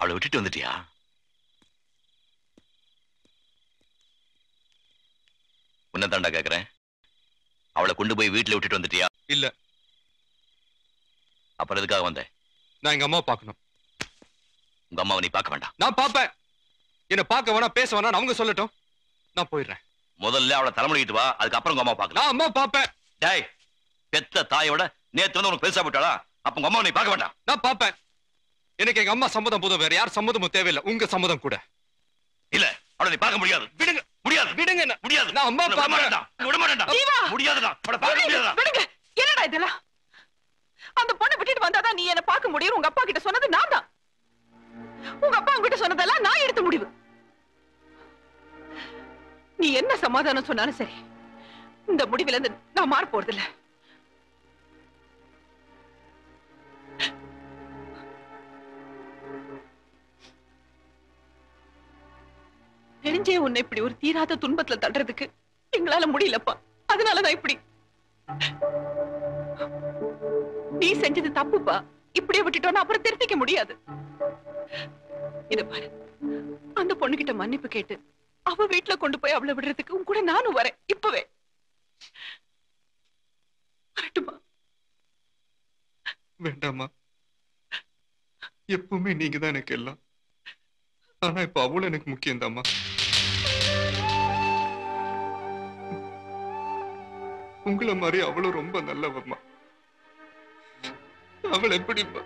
அவளை விட்டுட்டு வந்துட்டியா? உன்ன தாண்டா கேக்குறேன். அவளை கொண்டு போய் வீட்டுல விட்டுட்டு வந்துட்டியா? இல்ல. அப்புறம் எதுக்காக வந்த? நான் எங்க அம்மாவை பார்க்கணும். உங்க அம்மாவை நீ பார்க்க வேண்டாம். நான் பாப்பேன். என்ன பார்க்க வேணா, பேச வேணா, அவங்க சொல்லட்டும். நான் போயிடுறேன். முதல்ல அவளை தலைமுடிக்கிட்டு வா, அதுக்கப்புறம் உங்க அம்மா பார்க்கலாம். நான் அம்மா பாப்பேன். டேய், பெத்த தாயோட நேத்து வந்து உனக்கு பெருசா போட்டாளா? அப்ப உங்க அம்மா நீ பார்க்க வேண்டாம். நான் பாப்பேன். எனக்கு எங்க அம்மா சம்மதம் போதும், வேற யார் சம்மதமும் தேவையில்லை. உங்க சம்மதம் கூட இல்ல. அவளை நீ பார்க்க முடியாது. விடுங்க. முடியாது. விடுங்க. முடியாது. நான் அம்மா விட மாட்டேன்டா. விட மாட்டேன்டா. முடியாதுடா. அவளை பார்க்க முடியாதுடா. விடுங்க. என்னடா இதெல்லாம்? அந்த பொண்ணை விட்டுட்டு வந்தாதான் நீ என்ன பார்க்க முடியும். உங்க அப்பா கிட்ட சொன்னது நான் தான். உங்க அப்பா உங்ககிட்ட சொன்னதெல்லாம் நான் எடுத்த முடிவு. நீ என்ன சமாதானம் சொன்னாலும் சரி, இந்த முடிவுல இருந்து நான் மாற போறதில்ல. தெரிஞ்சே உன்னை இப்படி ஒரு தீராத துன்பத்துல தள்ளுறதுக்கு எங்களால முடியலப்பா. அதனாலதான் இப்படி. நீ செஞ்சது தப்புப்பா. இப்படியே விட்டுட்டோம்னா அப்புறம் திருத்திக்க முடியாது. இத பாரு, அந்த பொண்ணுகிட்ட மன்னிப்பு கேட்டு அவ வீட்டுல கொண்டு போய் அவளை விடுறதுக்கு உன் கூட நானும் வரேன். இப்பவே வரட்டுமா? வேண்டாமா? எப்பவுமே நீங்க தான் எனக்கு எல்லாம். ஆனா இப்ப அவளும் எனக்கு முக்கியம் தாம்மா. உங்களை மாதிரி அவளும் ரொம்ப நல்லவம்மா. அவள் எப்படிப்பா?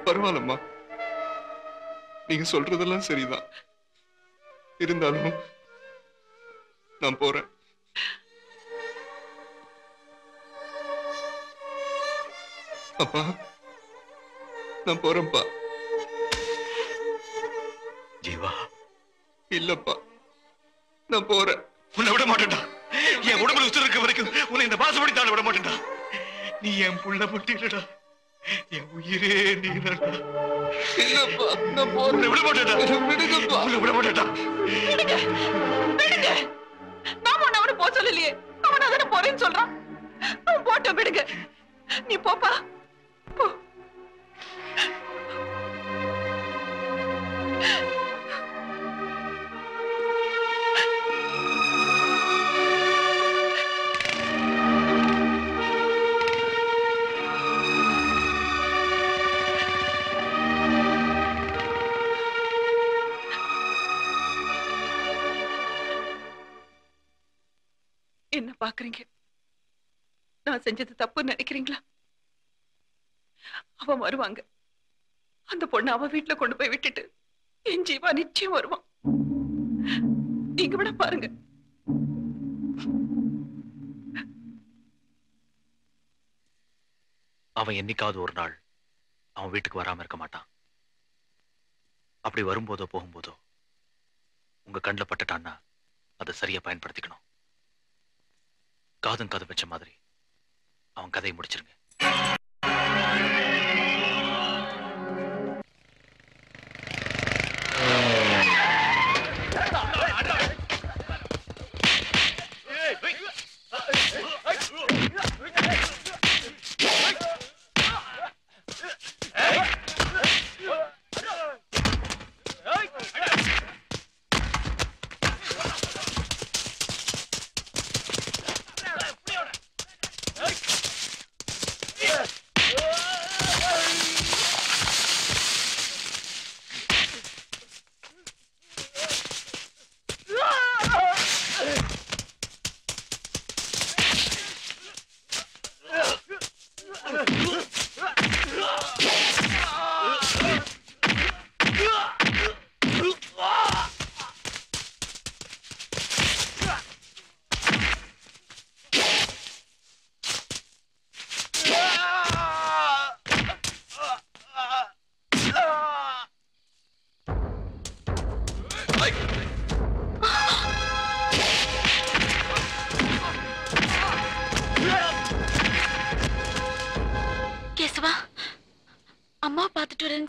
பரவாயில்லம்மா, நீங்க சொல்றதெல்லாம் சரிதான். இருந்தாலும் நான் போறேன். அப்பா, நான் போறேன்ப்பா. ஜீவா. இல்லப்பா, நான் போறேன். உன்னை விட மாட்டேன்டா. என் உடம்புல உசுர் இருக்க வரைக்கும் உன்னை இந்த பாசப்படி தாழ விட மாட்டேன்டா. நீ என் புள்ள முட்டிலடா. என் உயிரே நீதான்டா. இல்லப்பா, நான் போறேன். விட மாட்டேன்டா. விடுங்கப்பா. விட மாட்டேன்டா. விடுங்க. விடுங்க. நாம அவனை போக சொல்லலையே. அவன் அதனை போறேன்னு சொல்றான். அவன் போட்ட விடுங்க. நீ போப்பா. போ. என்ன பாக்குறீங்க? நான் செஞ்சது தப்புன்னு நினைக்கிறீங்களா? அவன் வருவாங்க. அந்த பொண்ணு அவ வீட்டுல கொண்டு போய் விட்டுட்டு என் ஜீவா நிச்சயம் வருவான். நீங்க விட பாருங்க. அவன் என்னைக்காவது ஒரு நாள் அவன் வீட்டுக்கு வராம இருக்க மாட்டான். அப்படி வரும்போதோ போகும்போதோ உங்க கண்ணில் பட்டுட்டான்னா அதை சரியா பயன்படுத்திக்கணும். காதும் காது வச்ச மாதிரி அவன் கதையை முடிச்சிருங்க.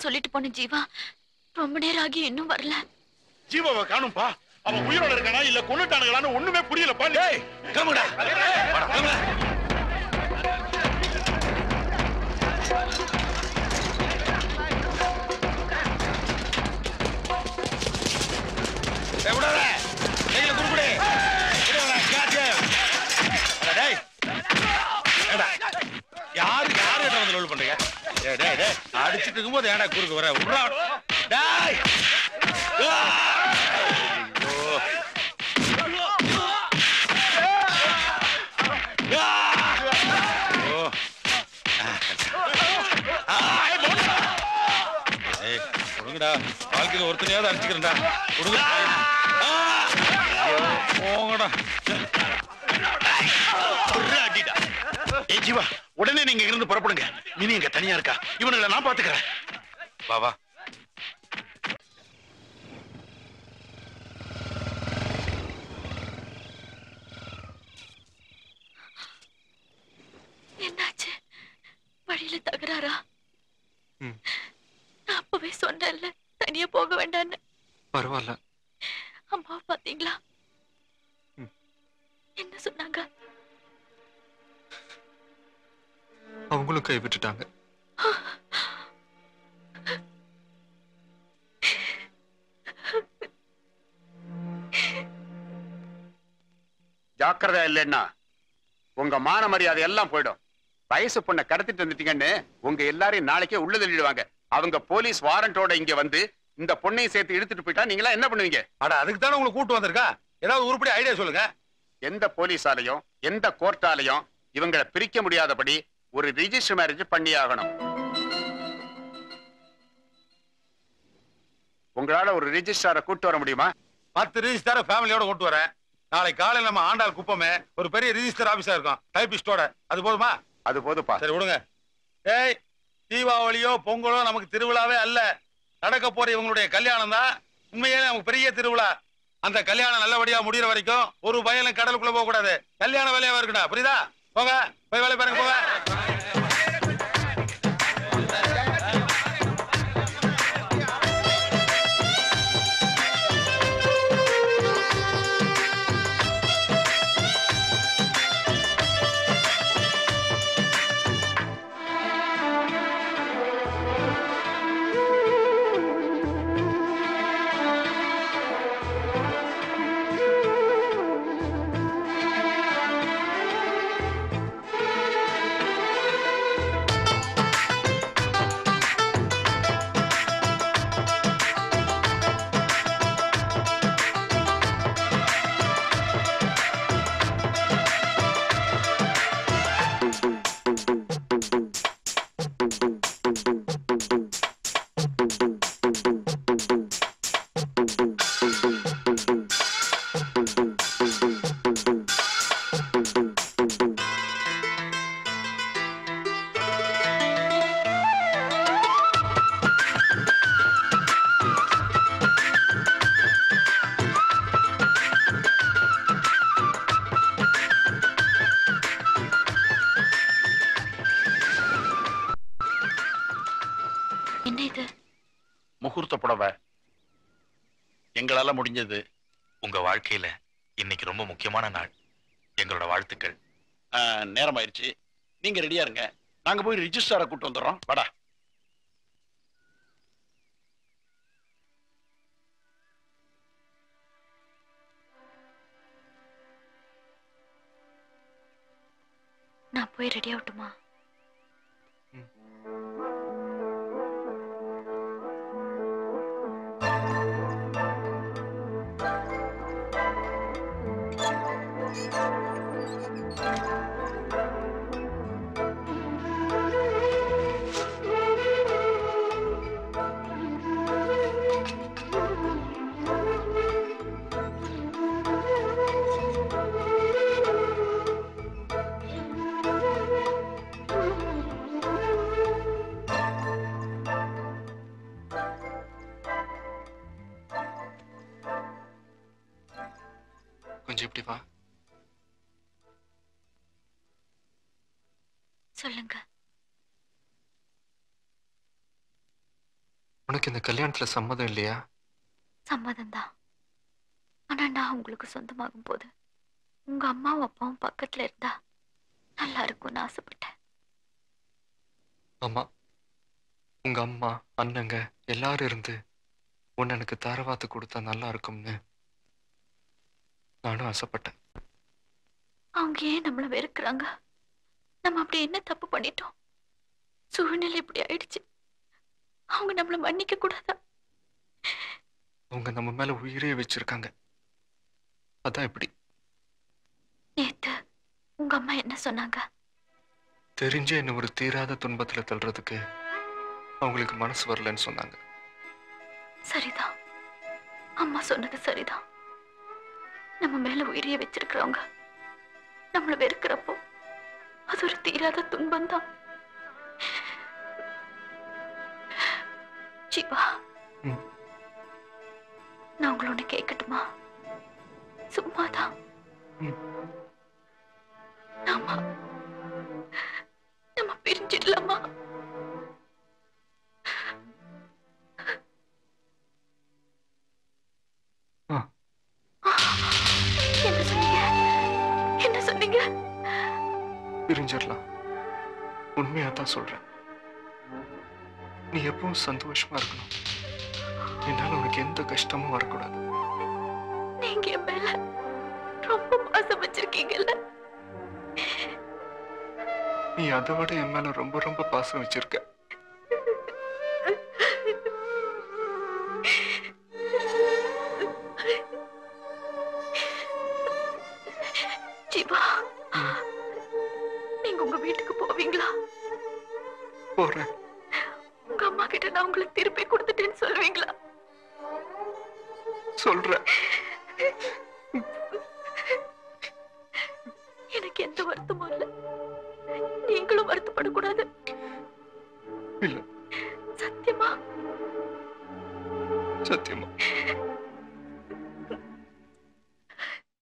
சொல்லிட்டு போன ஜீவா ரொம்ப நேரம் ஆகி இன்னும் வரல. ஜீவாவை காணும்பா. அவன் உயிரோட இருக்கானா இல்ல கொன்னுட்டானுங்களான்னு ஒண்ணுமே புரியலப்பா. டேய் கிளம்புடா. யாரு யாரு வந்து லோல் பண்றீங்க? அடிச்சிட்டு இருக்கும்போது ஏடா குறுக்கு வர உட்றா. டேய் வாழ்க்கையில ஒருத்தனையாவது அடிச்சுக்கிறேன்டா. போங்கடா. ஜீவா உடனே நீங்க இருந்து புறப்படுங்க. மினி இங்க தனியா இருக்கா, இவனுங்களை நான் பாத்துக்கிறேன். வா வா. என்னாச்சு? வழியில தகராறா? நான் அப்பவே சொன்னேன்ல தனியா போக வேண்டான்னு. பரவாயில்ல. அம்மாவை பாத்தீங்களா? என்ன சொன்னாங்க? அவங்களும் கை விட்டுட்டாங்க. ஜாக்கிரதை இல்லைன்னா உங்க மான மரியாதை எல்லாம் போயிடும். வயசு பொண்ணை கடத்திட்டு வந்துட்டீங்கன்னு உங்க எல்லாரையும் நாளைக்கே உள்ள தள்ளிடுவாங்க. அவங்க போலீஸ் வாரண்டோட இங்க வந்து இந்த பொண்ணையும் சேர்த்து இழுத்துட்டு போயிட்டா நீங்களா என்ன பண்ணுவீங்க? அட அதுக்கு தானே உங்களுக்கு கூட்டு வந்திருக்கா. ஏதாவது உருப்படி ஐடியா சொல்லுங்க. எந்த போலீஸாலையும் எந்த கோர்ட்டாலையும் இவங்களை பிரிக்க முடியாதபடி ஒரு ரிஜிஸ்டர் மேரேஜ் பண்ணி ஆகணும். உங்களால ஒரு ரிஜிஸ்டாரை கூட்டு வர முடியுமா? 10 ரிஜிஸ்டரை ஃபேமிலியோட கூட்டு வரேன். நாளைக்கு காலையில் நம்ம ஆண்டாள் குப்பமே ஒரு பெரிய ரிஜிஸ்டர் ஆபீஸா இருக்கும், டைபிஸ்டோட. அது போதுமா? அது போதுப்பா. சரி விடுங்க. ஏய், தீபாவளியோ பொங்கலோ நமக்கு திருவிழாவே அல்ல. நடக்க போற இவங்களுடைய கல்யாணம் தான் உண்மையிலே நமக்கு பெரிய திருவிழா. அந்த கல்யாணம் நல்லபடியா முடிகிற வரைக்கும் ஒரு பயலும் கடலுக்குள்ள போக கூடாது. கல்யாண வேலையா இருக்கணும், புரியுதா? போங்க, போய் வேலை பாருங்க, போங்க. முகூர்த்த புடவை எங்களால முடிஞ்சது. உங்க வாழ்க்கையில இன்னைக்கு ரொம்ப முக்கியமான நாள். எங்களோட வாழ்த்துக்கள். நேரம் ஆயிடுச்சு, நீங்க ரெடியா இருங்க. நாங்க போய் ரிஜிஸ்டாரை கூட்டு வந்துடுறோம். வாடா. நான் போய் ரெடி ஆகட்டுமா? கொஞ்சம் இப்படி வா. சொல்லுங்க. உனக்கு இந்த கல்யாணத்துல சம்மதம் இல்லையா? சம்மதம் தான். ஆனா நான் உங்களுக்கு சொந்தமாகும் போது உங்க அம்மாவும் அப்பாவும் பக்கத்துல இருந்தா நல்லா இருக்கும்னு ஆசைப்பட்டேன். அம்மா, உங்க அம்மா அண்ணங்க எல்லாரும் இருந்து உன்னை எனக்கு தரவாத்து கொடுத்தா நல்லா இருக்கும்னு நானும் ஆசைப்பட்டேன். அவங்க ஏன் நம்மள வெறுக்கிறாங்க? நம்ம அப்படி என்ன தப்பு பண்ணிட்டோம்? சூழ்நிலை இப்படி ஆயிடுச்சு. அவங்க நம்மள மன்னிக்க கூடாதா? அவங்க நம்ம மேல உயிரே வச்சிருக்காங்க. அதான் இப்படி. நேத்து உங்க அம்மா என்ன சொன்னாங்க? தெரிஞ்சு என்ன ஒரு தீராத துன்பத்துல தள்ளுறதுக்கு அவங்களுக்கு மனசு வரலன்னு சொன்னாங்க. சரிதான், அம்மா சொன்னது சரிதான். நம்ம மேல உயிரிய வச்சிருக்கிறவங்க நம்மள வெறுக்கிறப்போ அது ஒரு தீராத துன்பம் தான். ஜீவா, நான் உங்களை ஒண்ணு கேட்கட்டுமா? சும்மாதான். நம்ம பிரிஞ்சிடலாமா? என்ன சொன்னீங்க? என்ன சொன்னீங்க? பிரிஞ்சிடலாம். உண்மையா தான் சொல்றேன். நீ எப்பவும் சந்தோஷமா இருக்கணும். என்னால உனக்கு எந்த கஷ்டமும் வரக்கூடாது. நீங்க என் மேல ரொம்ப பாசம் வச்சிருக்கீங்கல்ல? நீ அதை விட என் மேல ரொம்ப ரொம்ப பாசம் வச்சிருக்க. ஜீவா, நீங்க உங்க வீட்டுக்கு போவீங்களா? போறேன். உங்க அம்மா கிட்ட நான் உங்களுக்கு திருப்பி கொடுத்துட்டேன்னு சொல்லுவீங்களா? சொல்றேன். எனக்கு எந்த வருத்தமும் இல்ல. நீங்களும் வருத்தப்படக்கூடாது. இல்ல. சத்தியமா? சத்தியமா.